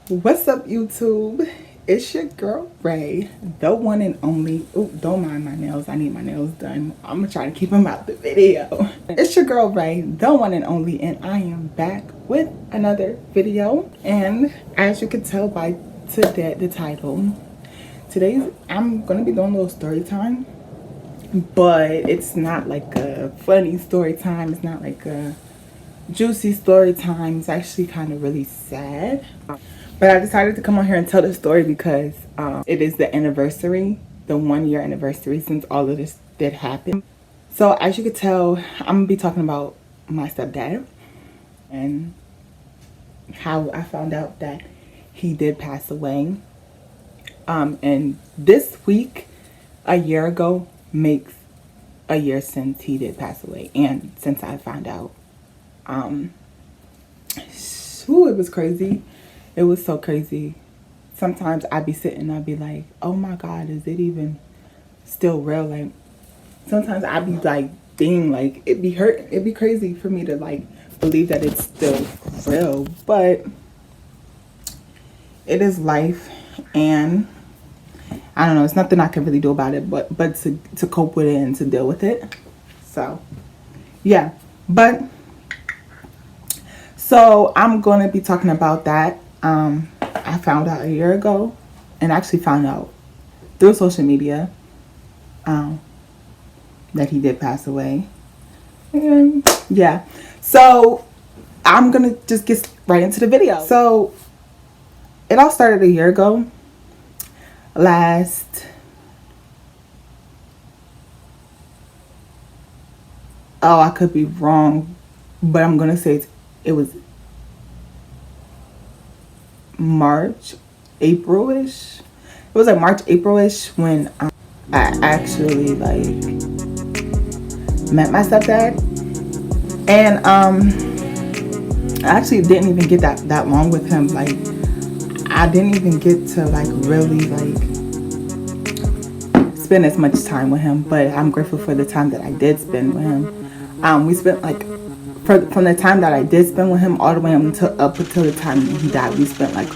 What's up, YouTube? It's your girl Ray, the one and only. Ooh, don't mind my nails. I need my nails done. I'm gonna try to keep them out the video. It's your girl Ray, the one and only, and I am back with another video. And as you can tell by the title, I'm gonna be doing a little story time, but it's not like a funny story time. It's not like a juicy story time. It's actually kind of really sad. But I decided to come on here and tell this story because it is the anniversary, the 1 year anniversary since all of this did happen. So as you could tell, I'm gonna be talking about my stepdad and how I found out that he did pass away. And this week, a year ago, makes a year since he did pass away, and since I found out. It was crazy. It was so crazy. Sometimes I'd be sitting and I'd be like, oh my God, is it even still real? Like, sometimes I'd be like, dang, like, it'd be crazy for me to like believe that it's still real. But it is life, and I don't know, it's nothing I can really do about it but to cope with it and to deal with it. So yeah, so I'm going to be talking about that. I found out a year ago, and actually found out through social media that he did pass away. And yeah, so I'm going to just get right into the video. So it all started a year ago. I could be wrong, but I'm going to say it was March, April-ish. It was like March, April-ish when I actually like met my stepdad. And I actually didn't even get that long with him. Like, I didn't even get to like really like spend as much time with him, but I'm grateful for the time that I did spend with him. We spent like from the time that I did spend with him all the way up until the time he died, we spent like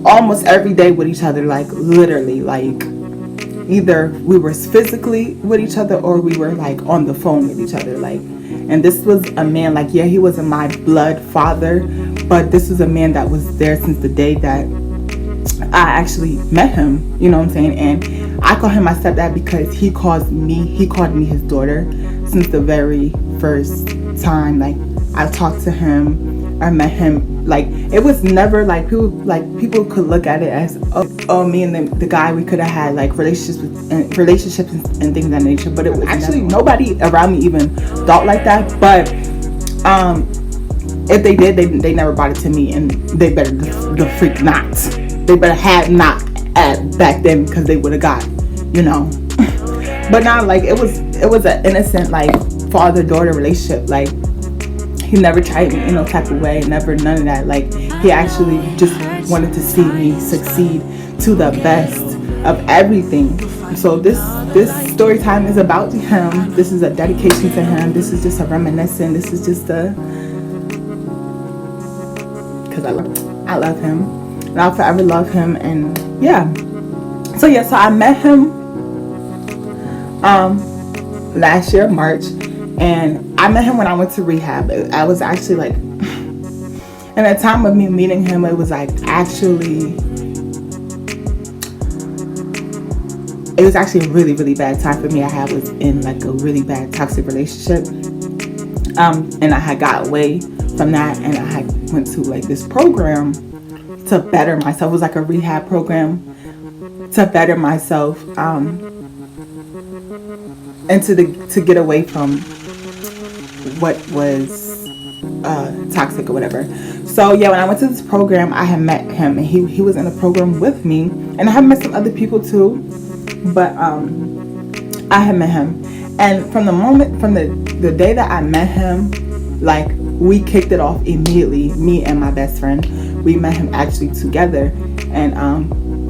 almost every day with each other. Like, literally, like either we were physically with each other or we were like on the phone with each other. Like, and this was a man, like, yeah, he wasn't my blood father, but this was a man that was there since the day that I actually met him, you know what I'm saying? And I call him my stepdad because he called me his daughter since the very first time like I talked to him, I met him. Like, it was never like people could look at it as oh me and the guy, we could have had like relationships and things of that nature, but it was actually nobody around me even thought like that. But if they did, they never brought it to me, and they better the freak not. They better have not at back then, because they would have got, you know. But now, like, it was an innocent like father-daughter relationship. Like, he never tried me in no type of way, never, none of that. Like, he actually just wanted to see me succeed to the best of everything. So this story time is about him. This is a dedication to him. This is just a reminiscence. This is just because I love him, and I'll forever love him. And yeah, so I met him last year, March, and I met him when I went to rehab. I was actually like, and at the time of me meeting him, it was actually a really, really bad time for me. I was in like a really bad toxic relationship, and I had got away from that, and I had went to like this program to better myself. It was like a rehab program to better myself, and to get away from what was toxic or whatever. So yeah, when I went to this program, I had met him, and he was in the program with me, and I had met some other people too, but I had met him, And from the day that I met him, like, we kicked it off immediately, me and my best friend. We met him actually together. And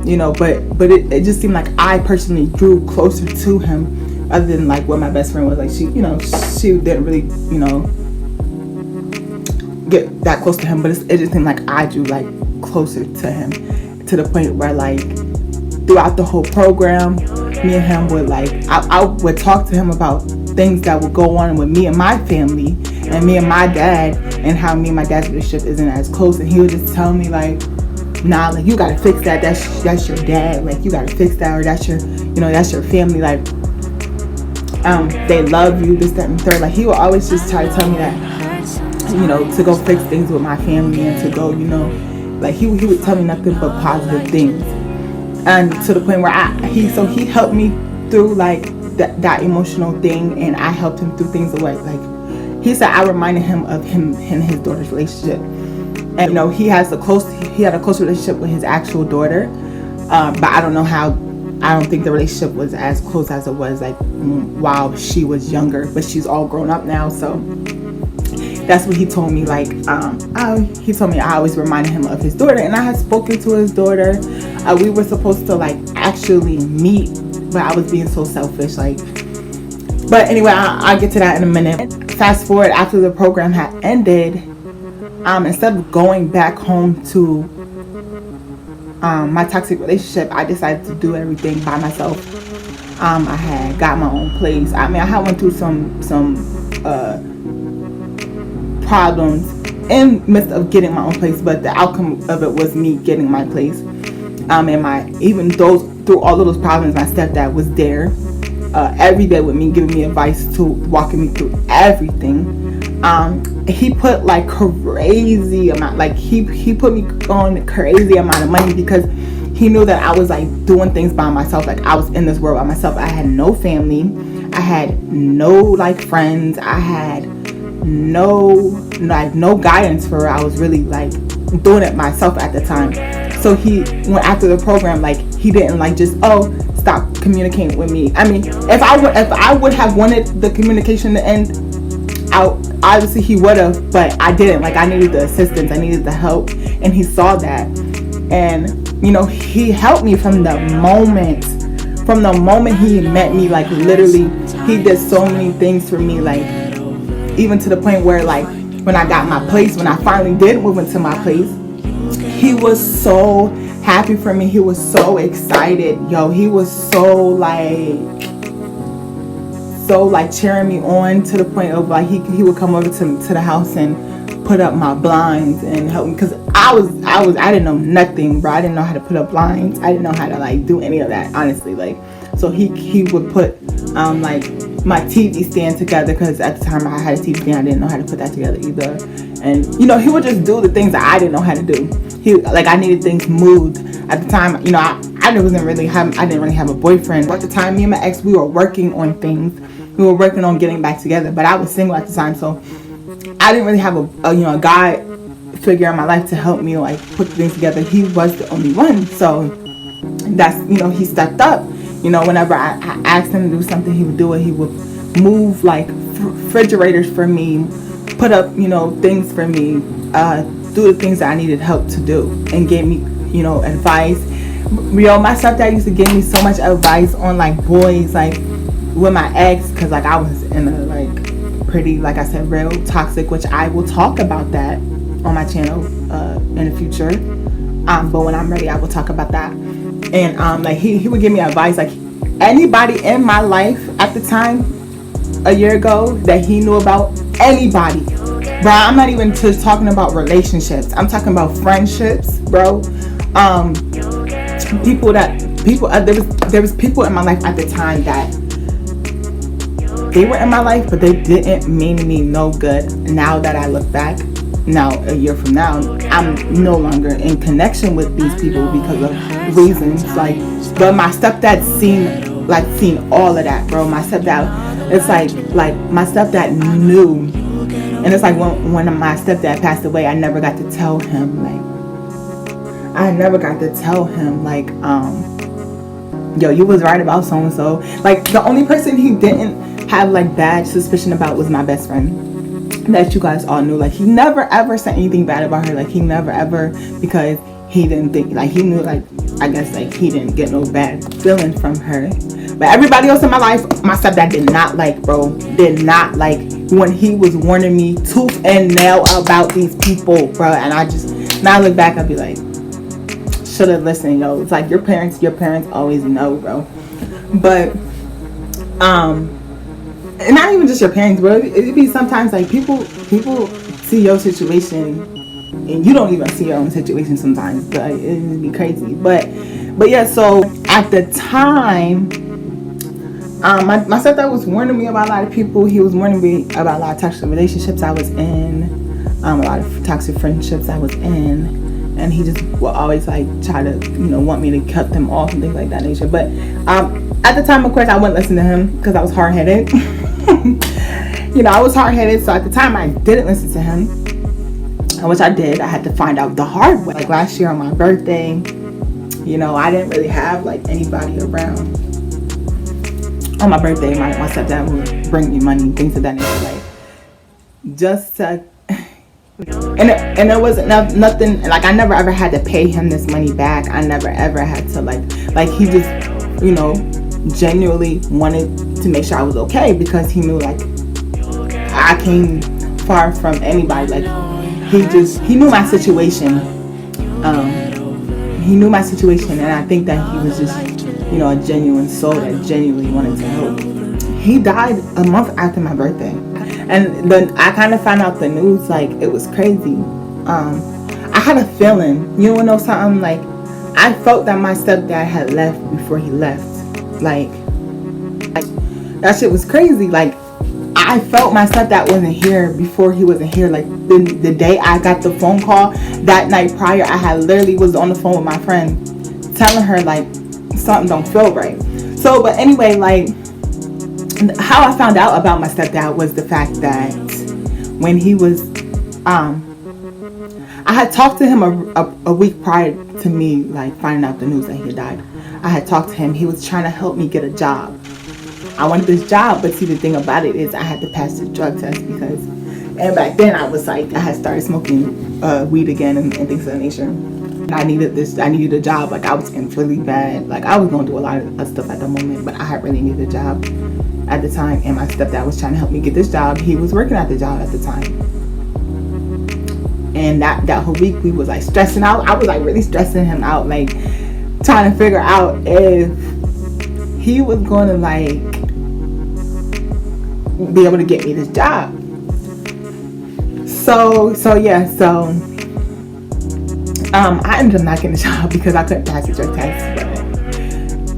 you know, but it just seemed like I personally grew closer to him, other than like what my best friend was like. She, you know, she didn't really, you know, get that close to him, but it just seemed like I drew like closer to him, to the point where like throughout the whole program, me and him would like, I would talk to him about things that would go on with me and my family and me and my dad, and how me and my dad's relationship isn't as close. And he would just tell me like, nah, like, you gotta fix that. That's your dad. Like, you gotta fix that, or that's your, you know, that's your family. Like, they love you, this, that, and third. Like, he would always just try to tell me that, you know, to go fix things with my family, and to go, you know, like, he would tell me nothing but positive things. And to the point where he helped me through like that emotional thing, and I helped him through things like he said I reminded him of him and his daughter's relationship. And you know, he had a close relationship with his actual daughter, but I don't think the relationship was as close as it was like while she was younger. But she's all grown up now, so that's what he told me. Like, he told me I always reminded him of his daughter, and I had spoken to his daughter. We were supposed to like actually meet, but I was being so selfish. Like, but anyway, I'll get to that in a minute. Fast forward, after the program had ended, instead of going back home to my toxic relationship, I decided to do everything by myself. I had got my own place. I mean, I had went through some problems in the midst of getting my own place, but the outcome of it was me getting my place. And even through all of those problems, my stepdad was there every day with me, giving me advice, to walking me through everything. He put like crazy amount, like he put me on crazy amount of money, because he knew that I was like doing things by myself. Like, I was in this world by myself. I had no family. I had no like friends. I had no guidance for her. I was really like doing it myself at the time. So he went after the program, like, he didn't like just stop communicating with me. I mean, if I would have wanted the communication to end, obviously he would have, but I didn't. Like, I needed the assistance, I needed the help, and he saw that. And you know, he helped me from the moment he met me. Like, literally, he did so many things for me, like, even to the point where, like, when I got my place, when I finally did move into my place, he was so happy for me. He was so excited. Yo, he was so like cheering me on, to the point of like he would come over to the house and put up my blinds and help me, because I didn't know nothing, bro. I didn't know how to put up blinds. I didn't know how to like do any of that, honestly. Like, so he would put like my TV stand together, because at the time I had a TV stand, I didn't know how to put that together either. And you know, he would just do the things that I didn't know how to do. I needed things moved at the time. You know, I didn't really have a boyfriend at the time. Me and my ex, we were working on things. We were working on getting back together, but I was single at the time, so I didn't really have a guy figure in my life to help me like put things together. He was the only one, so that's, you know, he stepped up. You know, whenever I asked him to do something, he would do it. He would move like refrigerators for me, put up, you know, things for me, do the things that I needed help to do, and gave me, you know, advice. Yo, my stepdad used to give me so much advice on like boys, like with my ex, because like I was in a like pretty, like I said, real toxic, which I will talk about that on my channel in the future. But when I'm ready, I will talk about that. And like he would give me advice, like anybody in my life at the time, a year ago, that he knew about, anybody, bro. I'm not even just talking about relationships. I'm talking about friendships, bro. There was people in my life at the time that they were in my life, but they didn't mean me no good. Now that I look back, now a year from now, I'm no longer in connection with these people because of reasons like. But my stepdad seen all of that, bro. My stepdad, it's like my stepdad knew, and it's like when my stepdad passed away, I never got to tell him yo, you was right about so and so. Like, the only person he didn't have like bad suspicion about was my best friend that you guys all knew. Like, he never ever said anything bad about her. Like, he never ever, because he didn't think, like, he knew, like, I guess, like, he didn't get no bad feeling from her. But everybody else in my life, my stepdad did not like, bro. Did not like when he was warning me tooth and nail about these people, bro. And I just, now I look back, I'd be like, should have listened, yo. It's like your parents always know, bro. But, and not even just your parents, bro. It'd be sometimes like people see your situation and you don't even see your own situation sometimes. But it'd be crazy. But yeah. So at the time, my stepdad was warning me about a lot of people. He was warning me about a lot of toxic relationships I was in, a lot of toxic friendships I was in, and he just will always like try to, want me to cut them off and things like that nature. But at the time, of course, I wouldn't listen to him because I was hard-headed. I was hard-headed, so at the time I didn't listen to him, which I did. I had to find out the hard way. Like last year on my birthday, I didn't really have like anybody around. On my birthday, my stepdad would bring me money, things of that nature, like just to, and there wasn't nothing, like I never ever had to pay him this money back. I never ever had to like he just, genuinely wanted to make sure I was okay, because he knew like I came far from anybody. Like he knew my situation. He knew my situation, and I think that he was just, a genuine soul that genuinely wanted to help. He died a month after my birthday, and then I kind of found out the news. Like, it was crazy. I had a feeling, you know something, like I felt that my stepdad had left before he left. Like that shit was crazy. Like, I felt my stepdad wasn't here before he wasn't here. Like the day I got the phone call that night prior, I had literally was on the phone with my friend telling her like something don't feel right. So, but anyway, like how I found out about my stepdad was the fact that when he was, I had talked to him a week prior to me like finding out the news that he had died. I had talked to him. He was trying to help me get a job. I wanted this job, but see, the thing about it is I had to pass the drug test because, and back then I was like, I had started smoking weed again and things of that nature. And I needed a job. Like, I was in really bad, like I was going to do a lot of stuff at the moment, but I had really needed a job at the time. And my stepdad was trying to help me get this job. He was working at the job at the time. And that whole week we was like stressing out. I was like really stressing him out, like trying to figure out if he was going to like be able to get me this job. So I ended up not getting the job because I couldn't pass the drug test.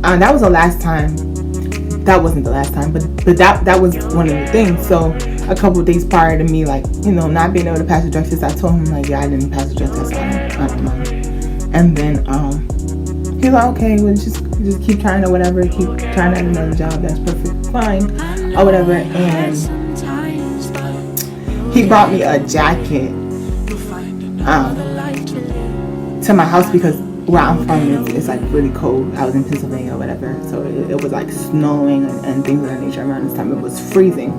But that was the last time. That wasn't the last time, but that was one of the things. So a couple of days prior to me, like, not being able to pass the drug test, I told him like, yeah, I didn't pass the drug test. I don't know. And then he was like, okay, well just keep trying or whatever, keep trying at another job, that's perfect, fine, or whatever. And he brought me a jacket to my house because where I'm from it's like really cold. I was in Pennsylvania or whatever, so it was like snowing and things of that nature around this time. It was freezing,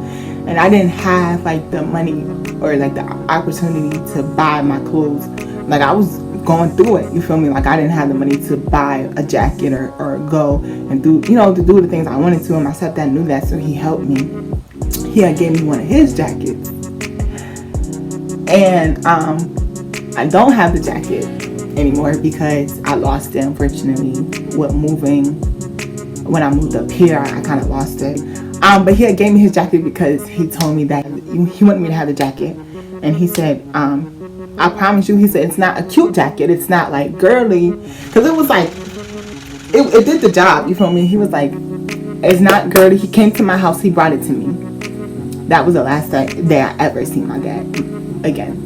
and I didn't have like the money or like the opportunity to buy my clothes. Like, I was going through it, you feel me? Like, I didn't have the money to buy a jacket or go and do, to do the things I wanted to. And my stepdad knew that, so he helped me. He had gave me one of his jackets, and I don't have the jacket anymore because I lost it, unfortunately, with moving. When I moved up here, I kind of lost it. But he had gave me his jacket because he told me that he wanted me to have the jacket, and he said, I promise you, he said, it's not a cute jacket. It's not like girly. Because it was like, it did the job. You feel me? He was like, it's not girly. He came to my house. He brought it to me. That was the last day I ever seen my dad again.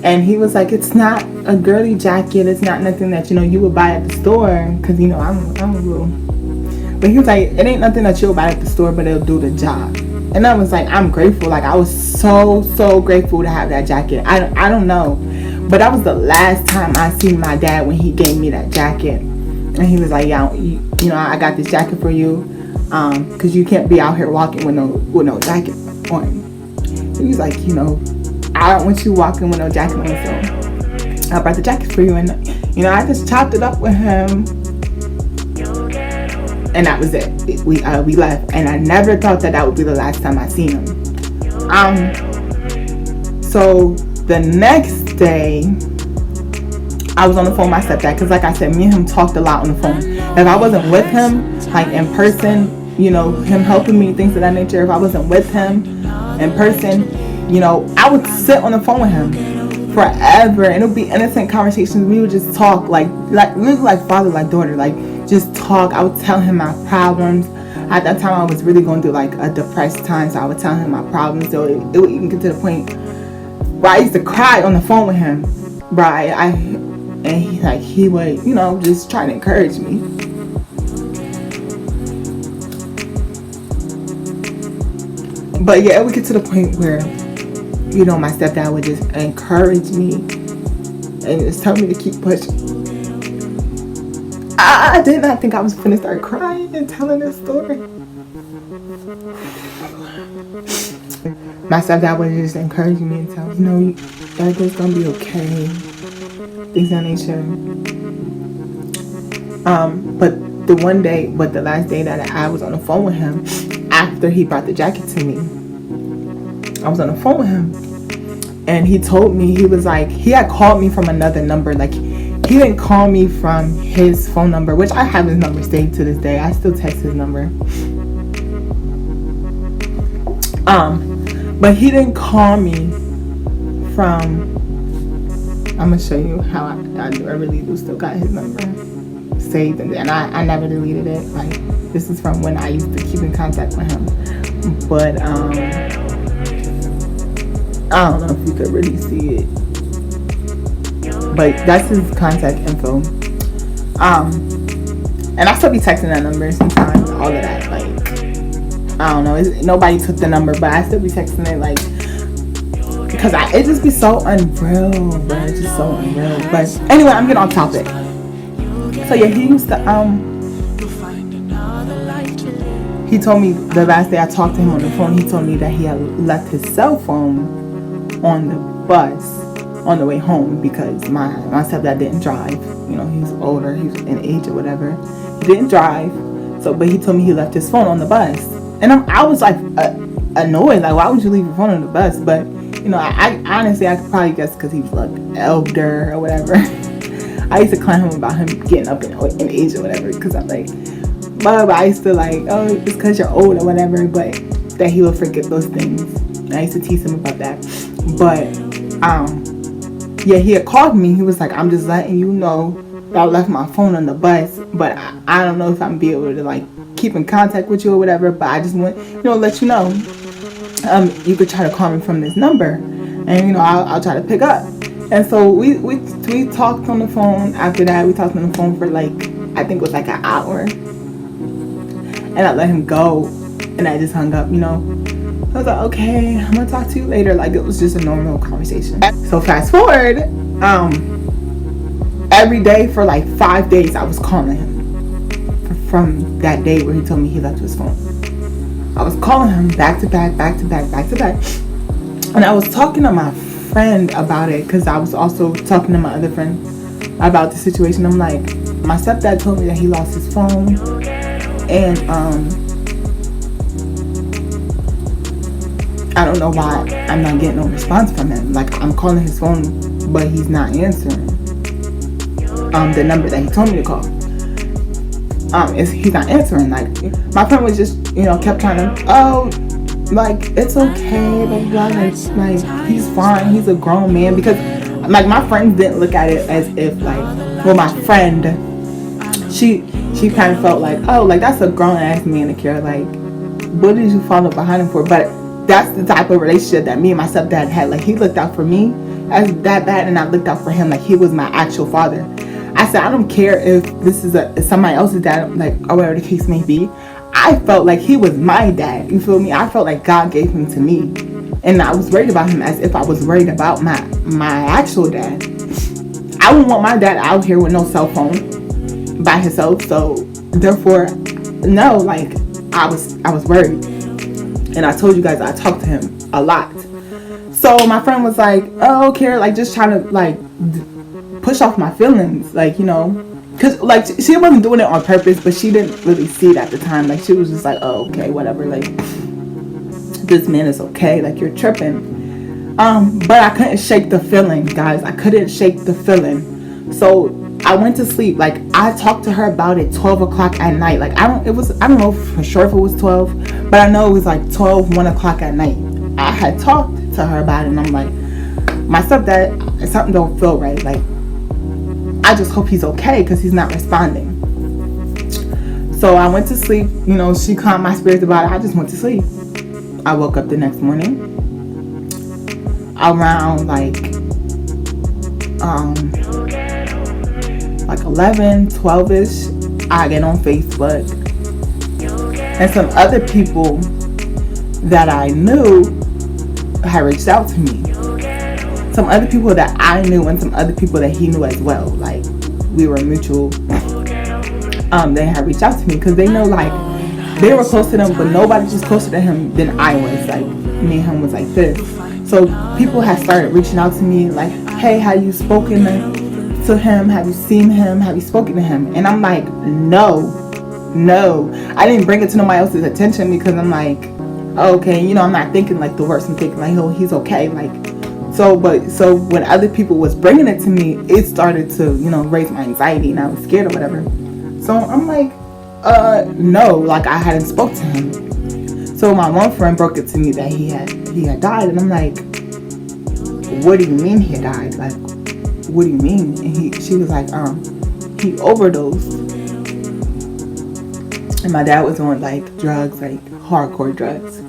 And he was like, it's not a girly jacket. It's not nothing that, you would buy at the store. Because, I'm a little. But he was like, it ain't nothing that you'll buy at the store, but it'll do the job. And I was like, I'm grateful. Like, I was so grateful to have that jacket. I don't know. But that was the last time I seen my dad when he gave me that jacket. And he was like, yeah, I got this jacket for you. because you can't be out here walking with no jacket on. He was like, I don't want you walking with no jacket on, so I brought the jacket for you. And I just chopped it up with him, and that was it. We left, and I never thought that would be the last time I seen him. So the next day, I was on the phone with my stepdad, because like I said, me and him talked a lot on the phone. If I wasn't with him, like in person, him helping me, things of that nature, if I wasn't with him in person, I would sit on the phone with him forever, and it would be innocent conversations. We would just talk like really like father, like daughter, like just talk. I would tell him my problems. At that time, I was really going through like a depressed time, so I would tell him my problems. So it would even get to the point where I used to cry on the phone with him, right? And he would, just try to encourage me. But yeah, it would get to the point where, my stepdad would just encourage me and just tell me to keep pushing. I did not think I was gonna start crying and telling this story. My stepdad would just encourage me and tell me, everything's gonna be okay. Things of that nature. But the last day that I was on the phone with him, after he brought the jacket to me, I was on the phone with him, and he told me, he was like, he had called me from another number. Like, he didn't call me from his phone number, which I have his number saved to this day. I still text his number. But he didn't call me from, I'm gonna show you how I really do still got his number saved, and I never deleted it. Like, this is from when I used to keep in contact with him. But I don't know if you could really see it, but that's his contact info. And I still be texting that number sometimes, all of that. Like, I don't know, nobody took the number, but I still be texting it, like, because it just be so unreal, bro. It's just so unreal. But anyway, I'm getting off topic. So yeah, he used to he told me the last day I talked to him on the phone, he told me that he had left his cell phone on the bus on the way home, because my stepdad didn't drive. He's older, he's in age or whatever. He didn't drive, but he told me he left his phone on the bus, and I was like annoyed, like, why would you leave your phone on the bus? But I honestly, I could probably guess because he was like elder or whatever. I used to clown him about him getting up in age or whatever, because I'm like, but I used to like, oh, it's because you're old or whatever, but that he would forget those things. And I used to tease him about that. But yeah, he had called me. He was like, I'm just letting you know that I left my phone on the bus, but I don't know if I'm gonna be able to like keep in contact with you or whatever, but I just want let you know, you could try to call me from this number, and I'll try to pick up. And so we talked on the phone. After that, we talked on the phone for like, I think it was like an hour, and I let him go, and I just hung up. I was like, okay, I'm gonna talk to you later. Like, it was just a normal conversation. So fast forward, every day for like 5 days, I was calling him from that day where he told me he left his phone. I was calling him back to back, and I was talking to my friend about it, because I was also talking to my other friend about the situation. I'm like, my stepdad told me that he lost his phone, and I don't know why I'm not getting no response from him. Like, I'm calling his phone, but he's not answering the number that he told me to call. He's not answering. Like, my friend was just, kept trying to, like, it's okay, blah, blah, like, he's fine, he's a grown man. Because, like, my friends didn't look at it as if, like, well, my friend, she kind of felt like, oh, like, that's a grown-ass man to care, like, what did you follow behind him for? But that's the type of relationship that me and my stepdad had. Like, he looked out for me as that bad, and I looked out for him like he was my actual father. I said, I don't care if this is somebody else's dad, like, or whatever the case may be. I felt like he was my dad. You feel me? I felt like God gave him to me, and I was worried about him as if I was worried about my actual dad. I wouldn't want my dad out here with no cell phone by himself. So therefore, no, like, I was worried. And I told you guys I talked to him a lot. So my friend was like, oh, Kara, like just trying to like push off my feelings, like, you know, because like she wasn't doing it on purpose, but she didn't really see it at the time. Like she was just like, oh, okay, whatever, like this man is okay, like you're tripping. But I couldn't shake the feeling, guys. I couldn't shake the feeling. So I went to sleep. Like I talked to her about it 12 o'clock at night. Like I don't know for sure if it was 12, but I know it was like 12, 1 o'clock at night. I had talked to her about it, and I'm like, my stepdad, something don't feel right. Like I just hope he's okay because he's not responding. So I went to sleep. You know, she calmed my spirits about it. I just went to sleep. I woke up the next morning around like 11, 12ish. I get on Facebook, and some other people that I knew had reached out to me. Some other people that I knew and some other people that he knew as well. Like we were mutual. They had reached out to me because they know like they were close to them, but nobody was closer to him than I was. Like me and him was like this. So people had started reaching out to me like, hey, have you spoken to him? Have you seen him? Have you spoken to him? And I'm like, no. I didn't bring it to nobody else's attention because I'm like, okay, you know, I'm not thinking like the worst. I'm thinking like, oh, he's okay. Like, so when other people was bringing it to me, it started to, you know, raise my anxiety and I was scared or whatever. So I'm like, no, like I hadn't spoke to him. So my one friend broke it to me that he had died, and I'm like, what do you mean he died? Like, what do you mean? And she was like, he overdosed. And my dad was on like drugs, like hardcore drugs.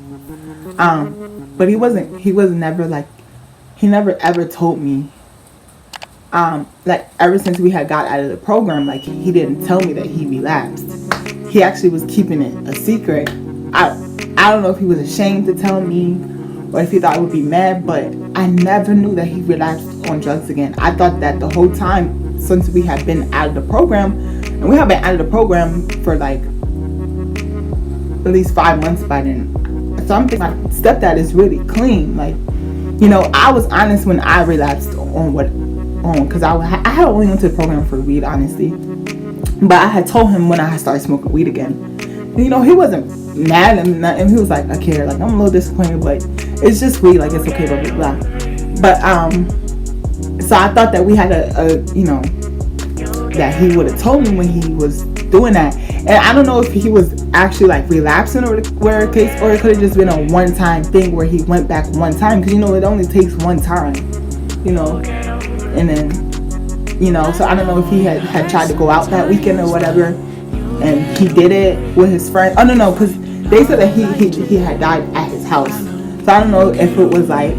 But he was never like, he never ever told me. Like ever since we had got out of the program, like he didn't tell me that he relapsed. He actually was keeping it a secret. I don't know if he was ashamed to tell me or if he thought I would be mad, but I never knew that he relapsed on drugs again. I thought that the whole time since we had been out of the program, and we had been out of the program for like at least 5 months by then. So I'm thinking my stepdad is really clean. Like, you know, I was honest when I relapsed because I had only went to the program for weed, honestly. But I had told him when I had started smoking weed again. And, you know, he wasn't mad and nothing. He was like, I care. Like, I'm a little disappointed, but it's just weed. Like, it's okay, blah, blah, blah. But, so I thought that we had you know, that he would have told me when he was doing that. And I don't know if he was actually like relapsing or where case, or it could have just been a one-time thing where he went back one time. Because, you know, it only takes one time, you know. And then, you know, so I don't know if he had tried to go out that weekend or whatever, and he did it with his friend. Oh no, because they said that he had died at his house. So I don't know if it was like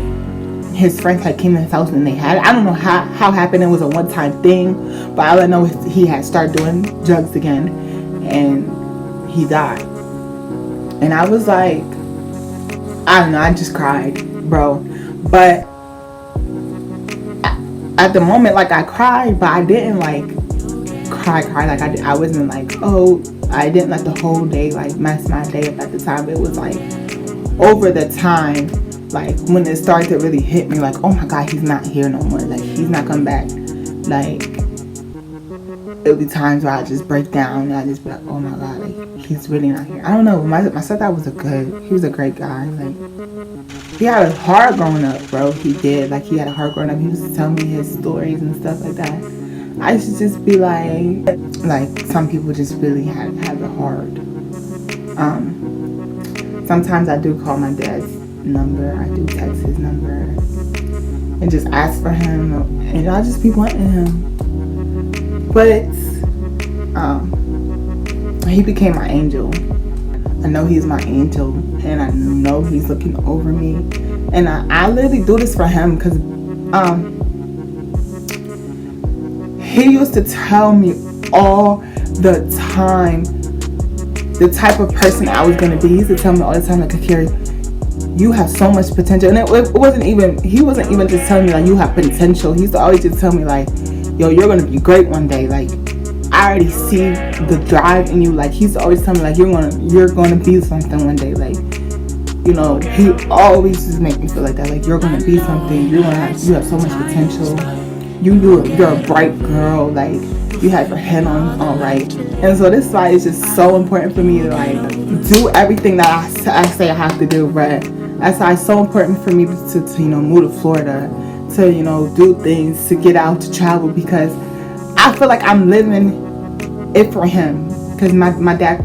his friends had came to his house and they had it. I don't know how happened. It was a one-time thing, but all I know is he had started doing drugs again, and he died. And I was like, I don't know. I just cried, bro. But at the moment, like I cried, but I didn't like cry. Like I wasn't like, oh, I didn't let the whole day like mess my day up at the time. It was like over the time, like when it started to really hit me, like, oh my God, he's not here no more. Like he's not coming back. Like it'll be times where I just break down and I just be like, oh my God, like he's really not here. I don't know. My stepdad was he was a great guy. Like he had a hard growing up, bro. He did. Like he had a hard growing up. He used to tell me his stories and stuff like that. I used to just be like some people just really have it hard. Sometimes I do call my dad's number. I do text his number and just ask for him, and I'll just be wanting him. But he became my angel. I know he's my angel, and I know he's looking over me, and I literally do this for him because he used to tell me all the time the type of person I was gonna be. He used to tell me all the time, like, Akira, you have so much potential. And it wasn't even, he wasn't even just telling me like you have potential. He used to always just tell me like, yo, you're gonna be great one day. Like I already see the drive in you. Like, he's always telling me, like, you're gonna be something one day. Like, you know, he always just make me feel like that. Like, you're gonna be something. You have so much potential. You're a bright girl. Like, you have your head on right. And so this is why it's just so important for me to, like, do everything that I say I have to do. But that's why it's so important for me to you know, move to Florida, to, you know, do things, to get out, to travel, because I feel like I'm living it for him. Because my dad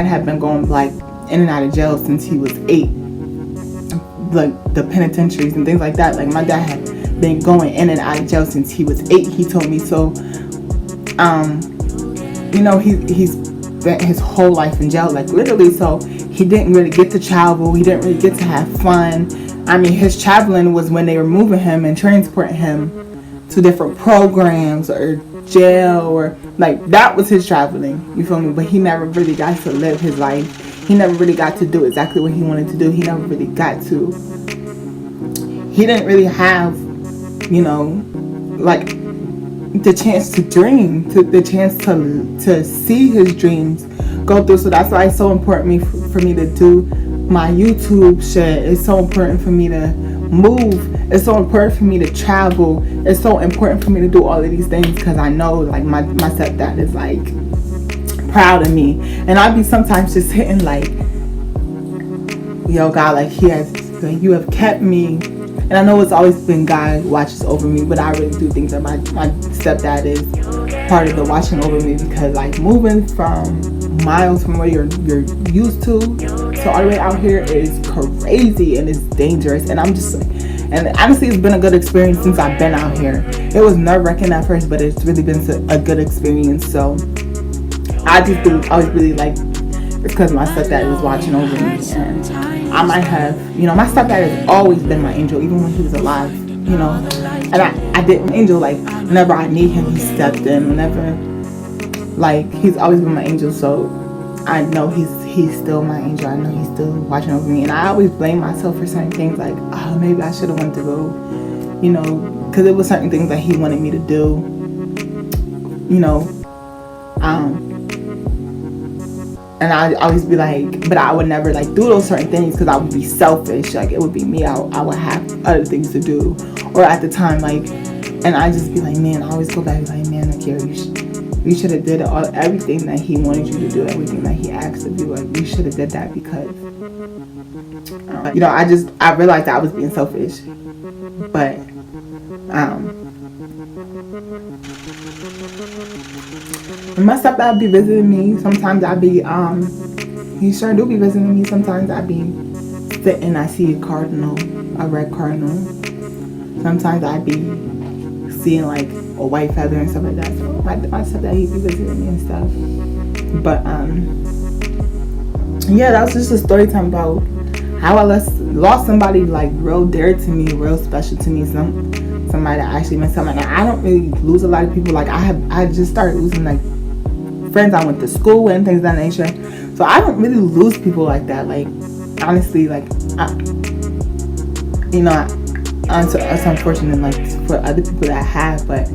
had been going, like, in and out of jail since he was 8, like the penitentiaries and things like that. Like, my dad had been going in and out of jail since he was 8. He told me so. You know, he's spent his whole life in jail, like, literally. So he didn't really get to travel. He didn't really get to have fun. I mean, his traveling was when they were moving him and transporting him to different programs or jail, or, like, that was his traveling, you feel me? But he never really got to live his life. He never really got to do exactly what he wanted to do. He never really got to. He didn't really have, you know, like, the chance to dream, the chance to see his dreams go through. So that's why it's so important for me to do my YouTube shit. It's so important for me to move. It's so important for me to travel. It's so important for me to do all of these things, because I know, like, my stepdad is, like, proud of me. And I'll be sometimes just hitting, like, yo, God, like, you have kept me. And I know it's always been God watches over me, but I really do think that my stepdad is part of the watching over me, because, like, moving from miles from where you're used to all the way out here is crazy, and it's dangerous. And I'm just, and honestly, it's been a good experience since I've been out here. It was nerve-wracking at first, but it's really been a good experience. So I was really, like, it's because my stepdad was watching over me. And I might have, you know, my stepdad has always been my angel, even when he was alive, you know. And I didn't angel, like, whenever I need him, he stepped in. Whenever, like, he's always been my angel. So I know he's still my angel. I know he's still watching over me. And I always blame myself for certain things, like, oh, maybe I should have went to go, you know, because it was certain things that he wanted me to do, you know. And I always be like, but I would never, like, do those certain things, because I would be selfish. Like, it would be me. I would have other things to do, or at the time, like, and I just be like, man, I always go back and be like, man, Akira, you should have did everything that he wanted you to do, everything that he asked of you. Like, you should have did that, because, you know, I realized that I was being selfish, but, my stepdad be visiting me. Sometimes I be, he sure do be visiting me. Sometimes I be sitting, I see a red cardinal. Sometimes I be seeing, like, a white feather and stuff like that. So my stepdad, he be visiting me and stuff. But, yeah, that was just a story time about how I lost somebody, like, real dear to me, real special to me. Somebody that actually meant something. And I don't really lose a lot of people. Like, I just started losing, like, friends I went to school with and things of that nature. So I don't really lose people like that. Like, honestly, like, you know, it's unfortunate, like, for other people that have, but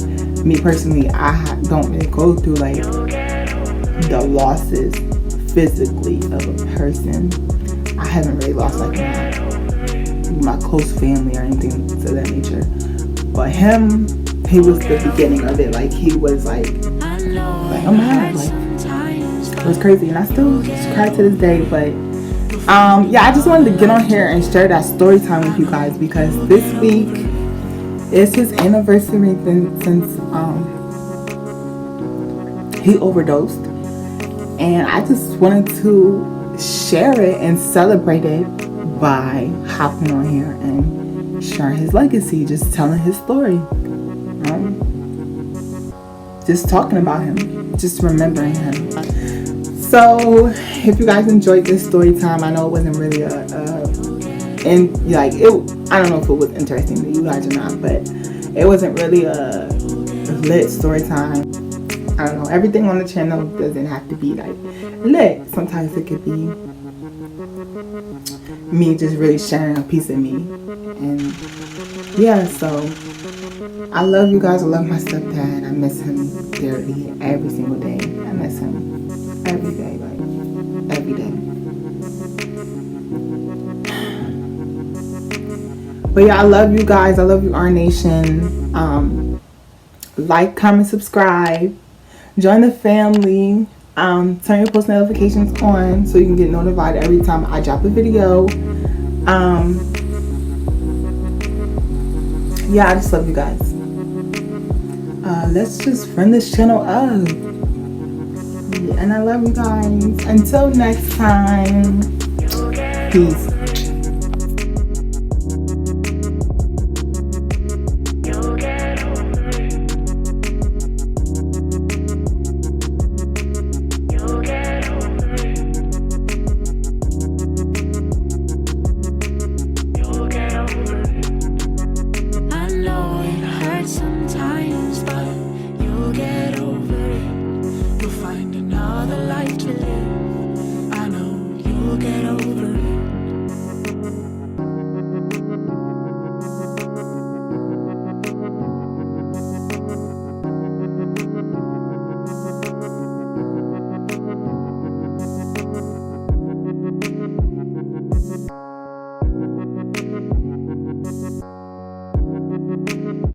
me personally, I don't really go through, like, the losses physically of a person. I haven't really lost, like, my close family or anything of that nature. But him, he was the beginning of it. Like, he was like, oh my God, like, it was crazy. And I still cry to this day. But yeah, I just wanted to get on here and share that story time with you guys, because this week is his anniversary since he overdosed. And I just wanted to share it and celebrate it by hopping on here and sharing his legacy, just telling his story, just talking about him, just remembering him. So if you guys enjoyed this story time, I know it wasn't really and like it, I don't know if it was interesting to you guys or not, but it wasn't really a lit story time. I don't know, everything on the channel doesn't have to be, like, lit. Sometimes it could be me just really sharing a piece of me. And yeah, so I love you guys. I love my stepdad. I miss him dearly every single day. I miss him every day, like every day. But yeah, I love you guys. I love you, our nation. Like, comment, subscribe, join the family. Turn your post notifications on so you can get notified every time I drop a video. Yeah, I just love you guys. Let's just run this channel up. Yeah, and I love you guys. Until next time, peace.